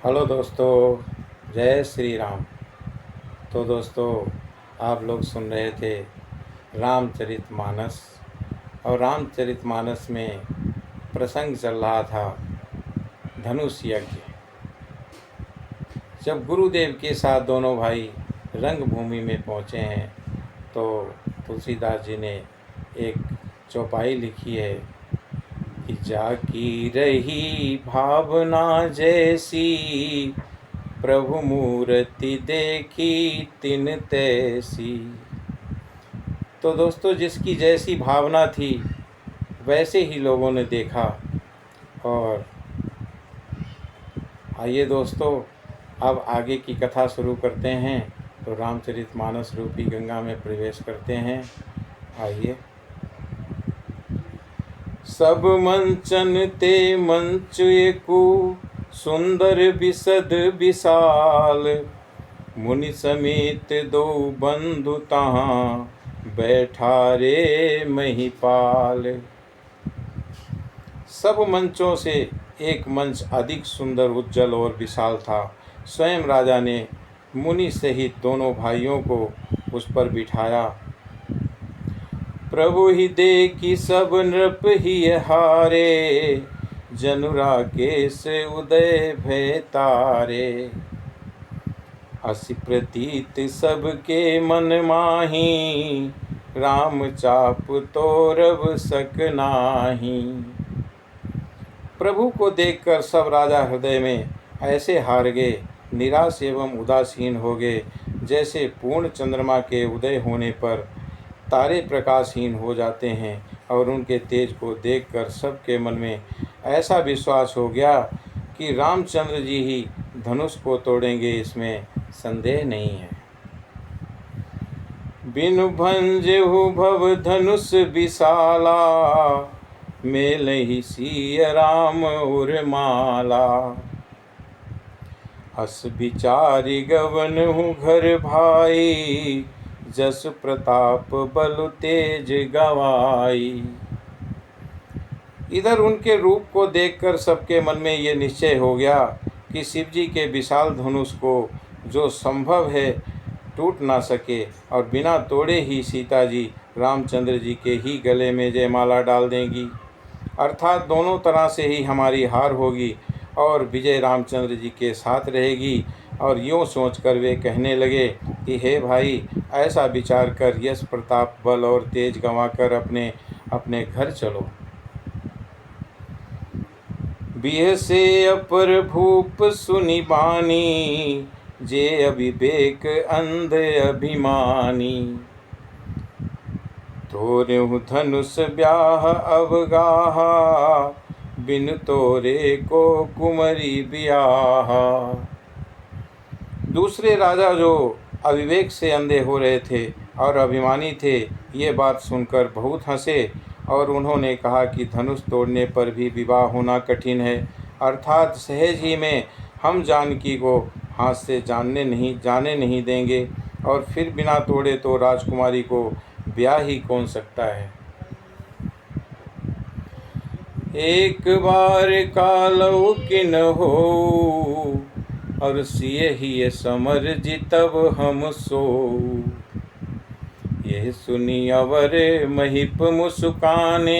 Hello दोस्तों, जय श्री राम। तो दोस्तों, आप लोग सुन रहे थे रामचरितमानस। और रामचरितमानस में प्रसंग चल रहा था धनुष यज्ञ। जब गुरुदेव के साथ दोनों भाई रंगभूमि में पहुँचे हैं तो तुलसीदास जी ने एक चौपाई लिखी है कि जाकी रही भावना जैसी, प्रभु मूर्ति देखी तिन तैसी। तो दोस्तों, जिसकी जैसी भावना थी वैसे ही लोगों ने देखा। और आइए दोस्तों, अब आगे की कथा शुरू करते हैं। तो रामचरितमानस रूपी गंगा में प्रवेश करते हैं। आइए। सब मंचन ते मंच एकु, सुंदर बिसद विशाल, मुनि समेत दो बंधु तहाँ, बैठा रे महिपाल। सब मंचों से एक मंच अधिक सुंदर, उज्जवल और विशाल था। स्वयं राजा ने मुनि सहित दोनों भाइयों को उस पर बिठाया। प्रभु ही देखी सब नृप ही हारे, जनु राकेश उदय भय तारे। असी प्रतीत सबके मन माही, राम चाप तो रव सक नाही। प्रभु को देखकर सब राजा हृदय में ऐसे हार गए, निराश एवं उदासीन हो गए, जैसे पूर्ण चंद्रमा के उदय होने पर तारे प्रकाशहीन हो जाते हैं। और उनके तेज को देखकर सबके मन में ऐसा विश्वास हो गया कि रामचंद्र जी ही धनुष को तोड़ेंगे, इसमें संदेह नहीं है। बिनु भंजहु भव धनुष विशाला, मेलहि सिय राम उर्माला। अस विचारि गवनहु घर भाई, जस प्रताप बल तेज गवाई। इधर उनके रूप को देखकर सबके मन में ये निश्चय हो गया कि शिव जी के विशाल धनुष को जो संभव है टूट ना सके, और बिना तोड़े ही सीता जी रामचंद्र जी के ही गले में जयमाला डाल देंगी। अर्थात दोनों तरह से ही हमारी हार होगी और विजय रामचंद्र जी के साथ रहेगी। और यूँ सोचकर वे कहने लगे कि हे भाई, ऐसा विचार कर यश प्रताप बल और तेज गंवाकर अपने अपने घर चलो। बिह से अपर भूप सुनि बानी, जे अविवेक अंध अभिमानी। तोरेहु धनुष ब्याह अवगाहा, बिन तोरे को कुमरी ब्याहा। दूसरे राजा जो अविवेक से अंधे हो रहे थे और अभिमानी थे, ये बात सुनकर बहुत हंसे और उन्होंने कहा कि धनुष तोड़ने पर भी विवाह होना कठिन है। अर्थात सहज ही में हम जानकी को हाथ से जाने नहीं देंगे, और फिर बिना तोड़े तो राजकुमारी को ब्याह ही कौन सकता है। एक बार कालौ किन हो, और सिय ही समर जितब हम सो। यह सुनी अवर महिप मुस्काने,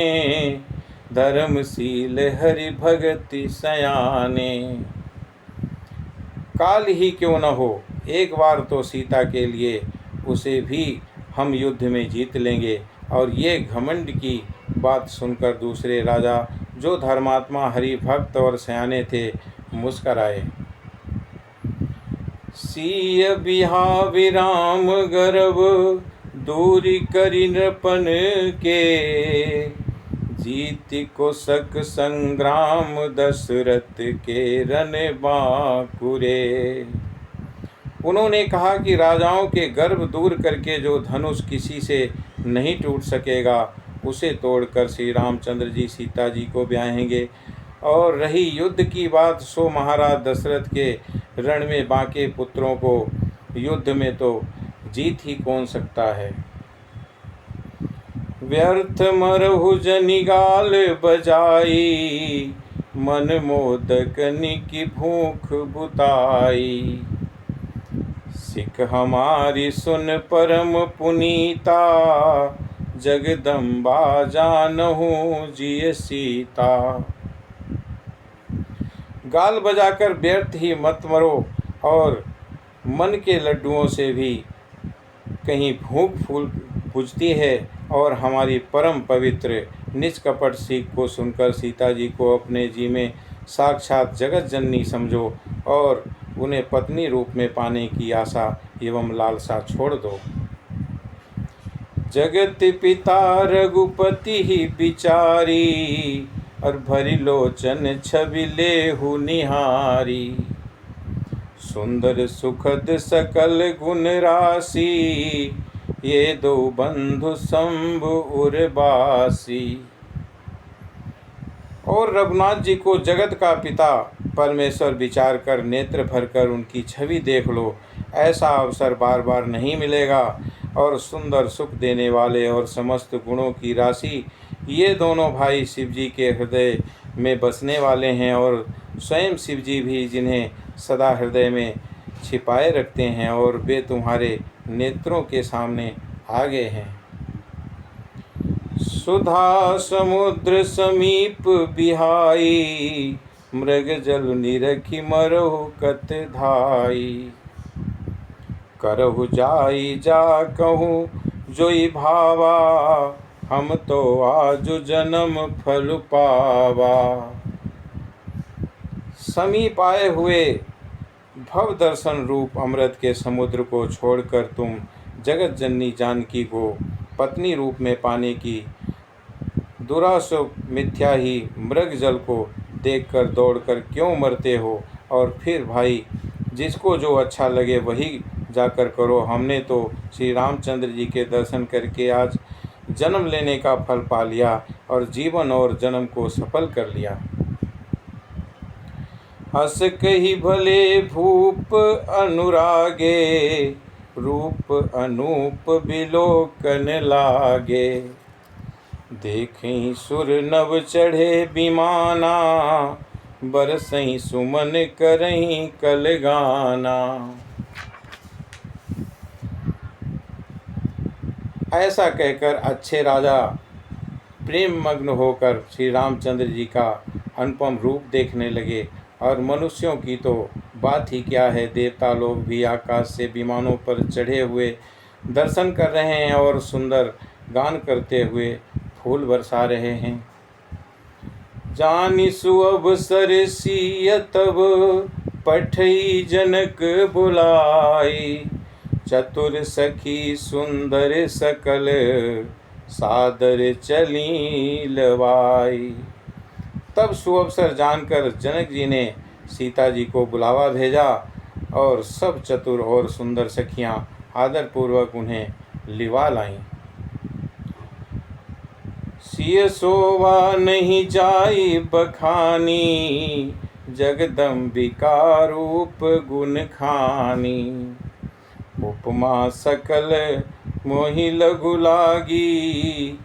धर्मशील हरि भगति सयाने। काल ही क्यों न हो, एक बार तो सीता के लिए उसे भी हम युद्ध में जीत लेंगे। और ये घमंड की बात सुनकर दूसरे राजा जो धर्मात्मा हरि भक्त और सयाने थे, मुस्कराए। सिय बिहा विराम गर्व, दूरी करि नृपन के। जीति को सक संग्राम, दशरथ के रन बांकुरे। उन्होंने कहा कि राजाओं के गर्व दूर करके जो धनुष किसी से नहीं टूट सकेगा, उसे तोड़कर श्री रामचंद्र जी सीता जी को ब्याहेंगे। और रही युद्ध की बात, सो महाराज दशरथ के रण में बाके पुत्रों को युद्ध में तो जीत ही कौन सकता है। व्यर्थ मरहु जनिगाल बजाई, मन मोदकनि की भूख बुताई। सिख हमारी सुन परम पुनीता, जगदम्बा जानहु जिय सीता। गाल बजाकर व्यर्थ ही मत मरो, और मन के लड्डुओं से भी कहीं भूख फूल बुझती है। और हमारी परम पवित्र निष्कपट सीख को सुनकर सीता जी को अपने जी में साक्षात जगत जननी समझो और उन्हें पत्नी रूप में पाने की आशा एवं लालसा छोड़ दो। जगत पिता रघुपति ही बिचारी, और भरी लोचन छवि लेहु निहारी। सुंदर सुखद सकल गुण राशि, ये दो बंधु शंभु उर्वासी। और रघुनाथ जी को जगत का पिता परमेश्वर विचार कर नेत्र भरकर उनकी छवि देख लो। ऐसा अवसर बार बार नहीं मिलेगा। और सुंदर सुख देने वाले और समस्त गुणों की राशि ये दोनों भाई शिव जी के हृदय में बसने वाले हैं, और स्वयं शिव जी भी जिन्हें सदा हृदय में छिपाए रखते हैं, और वे तुम्हारे नेत्रों के सामने आ गए हैं। सुधा समुद्र समीप बिहाई, मृग जल निरखी मरहु कत धाई। करहु जाई जा कहूँ जोई भावा, हम तो आज जन्म फल पावा। समीप आए हुए भव दर्शन रूप अमृत के समुद्र को छोड़कर तुम जगत जननी जानकी को पत्नी रूप में पाने की दुराशा मिथ्या ही मृग जल को देखकर दौड़कर क्यों मरते हो। और फिर भाई जिसको जो अच्छा लगे वही जाकर करो। हमने तो श्री रामचंद्र जी के दर्शन करके आज जन्म लेने का फल पा लिया और जीवन और जन्म को सफल कर लिया। हस कही भले भूप अनुरागे, रूप अनूप बिलोकन लागे। देखी सुर नव चढ़े विमाना, बरसई सुमन करही कल गाना। ऐसा कहकर अच्छे राजा प्रेम मग्न होकर श्री रामचंद्र जी का अनुपम रूप देखने लगे। और मनुष्यों की तो बात ही क्या है, देवता लोग भी आकाश से विमानों पर चढ़े हुए दर्शन कर रहे हैं और सुंदर गान करते हुए फूल बरसा रहे हैं। जानि सुअवसर सिय तब, पठई जनक बुलाई। चतुर सखी सुंदर सकल, सादर चली लवाई। तब सुअवसर जानकर जनक जी ने सीता जी को बुलावा भेजा, और सब चतुर और सुंदर सखियां आदरपूर्वक उन्हें लिवा लाईं। सिय शोभा नहीं जाई बखानी, जगदम्बिका रूप गुण खानी। उपमा सकल मोहि लघु लागी,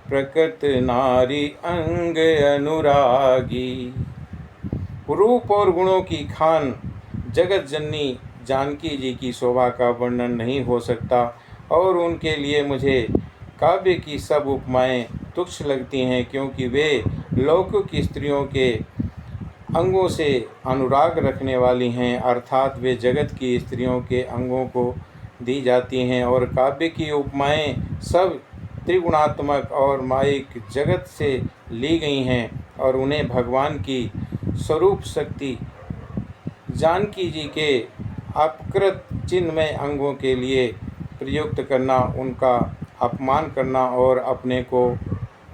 प्रकृत नारी अंग अनुरागी। रूप और गुणों की खान जगत जननी जानकी जी की शोभा का वर्णन नहीं हो सकता, और उनके लिए मुझे काव्य की सब उपमाएं तुच्छ लगती हैं, क्योंकि वे लौकिक स्त्रियों के अंगों से अनुराग रखने वाली हैं, अर्थात वे जगत की स्त्रियों के अंगों को दी जाती हैं। और काव्य की उपमाएं सब त्रिगुणात्मक और मायिक जगत से ली गई हैं, और उन्हें भगवान की स्वरूप शक्ति जानकी जी के अपकृत चिन्हमय अंगों के लिए प्रयुक्त करना, उनका अपमान करना और अपने को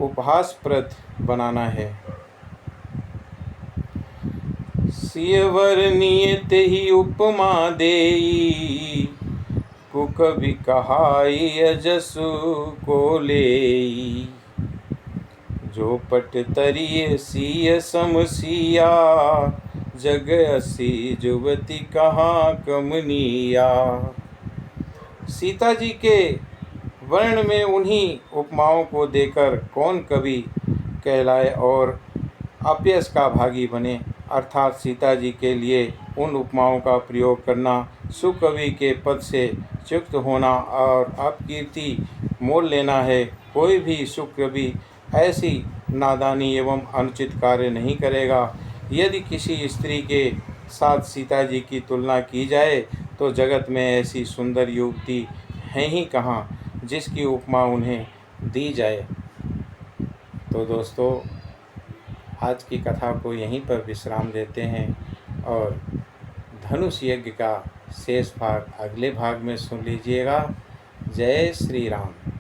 उपहासप्रद बनाना है। सियवर नियत ही उपमा देई, कुकवि कहाई अजसु को लेई। जो पट तरिय सिय समसिया, जग असी जुवती कहाँ कमनिया। सीता जी के वर्ण में उन्हीं उपमाओं को देकर कौन कवि कहलाए, और अपयश का भागी बने। अर्थात सीता जी के लिए उन उपमाओं का प्रयोग करना, सुकवि के पद से च्युत होना और अपकीर्ति मोल लेना है। कोई भी सुकवि ऐसी नादानी एवं अनुचित कार्य नहीं करेगा। यदि किसी स्त्री के साथ सीता जी की तुलना की जाए तो जगत में ऐसी सुंदर युवती है ही कहाँ जिसकी उपमा उन्हें दी जाए। तो दोस्तों, आज की कथा को यहीं पर विश्राम देते हैं और धनुष यज्ञ का शेष भाग अगले भाग में सुन लीजिएगा। जय श्री राम।